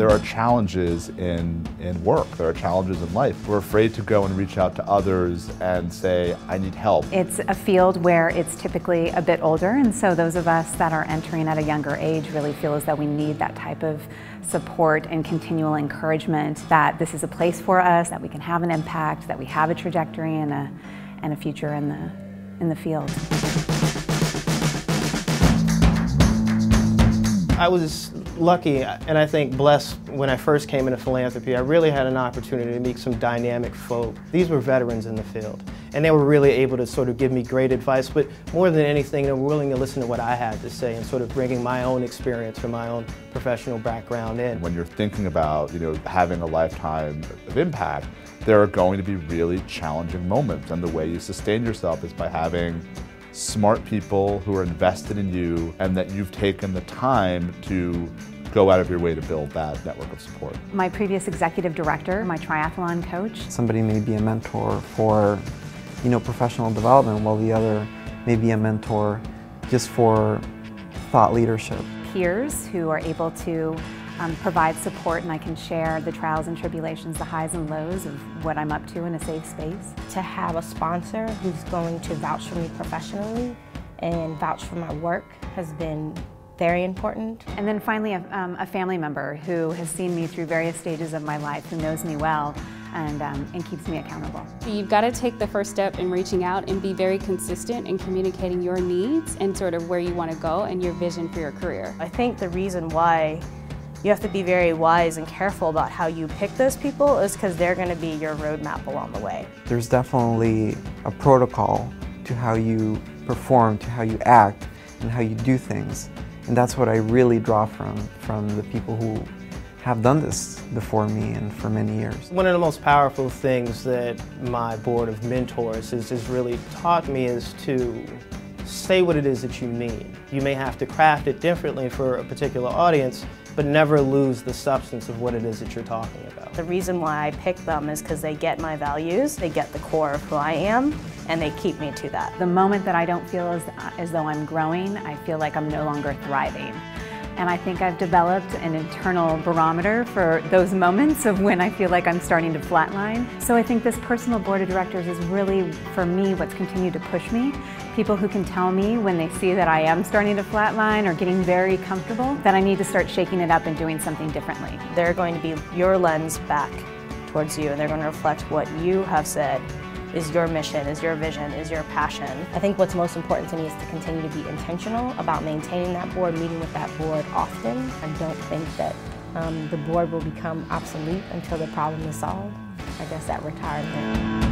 There are challenges in work, there are challenges in life. We're afraid to go and reach out to others and say, I need help. It's a field where it's typically a bit older, and so those of us that are entering at a younger age really feel as though we need that type of support and continual encouragement that this is a place for us, that we can have an impact, that we have a trajectory and a future in the field. I was lucky and I think blessed when I first came into philanthropy. I really had an opportunity to meet some dynamic folk. These were veterans in the field, and they were really able to sort of give me great advice, but more than anything, they were willing to listen to what I had to say and sort of bringing my own experience or my own professional background in. When you're thinking about, having a lifetime of impact, there are going to be really challenging moments, and the way you sustain yourself is by having smart people who are invested in you and that you've taken the time to go out of your way to build that network of support. My previous executive director, my triathlon coach. Somebody may be a mentor for, professional development, while the other may be a mentor just for thought leadership. Peers who are able to provide support, and I can share the trials and tribulations, the highs and lows of what I'm up to in a safe space. To have a sponsor who's going to vouch for me professionally and vouch for my work has been very important. And then finally a family member who has seen me through various stages of my life, who knows me well and keeps me accountable. You've got to take the first step in reaching out and be very consistent in communicating your needs and sort of where you want to go and your vision for your career. I think the reason why you have to be very wise and careful about how you pick those people is because they're going to be your roadmap along the way. There's definitely a protocol to how you perform, to how you act, and how you do things. And that's what I really draw from the people who have done this before me and for many years. One of the most powerful things that my board of mentors has really taught me is to say what it is that you mean. You may have to craft it differently for a particular audience, but never lose the substance of what it is that you're talking about. The reason why I pick them is because they get my values, they get the core of who I am, and they keep me to that. The moment that I don't feel as though I'm growing, I feel like I'm no longer thriving. And I think I've developed an internal barometer for those moments of when I feel like I'm starting to flatline. So I think this personal board of directors is really, for me, what's continued to push me. People who can tell me when they see that I am starting to flatline or getting very comfortable, that I need to start shaking it up and doing something differently. They're going to be your lens back towards you, and they're going to reflect what you have said is your mission, is your vision, is your passion. I think what's most important to me is to continue to be intentional about maintaining that board, meeting with that board often. I don't think that the board will become obsolete until the problem is solved. I guess at retirement.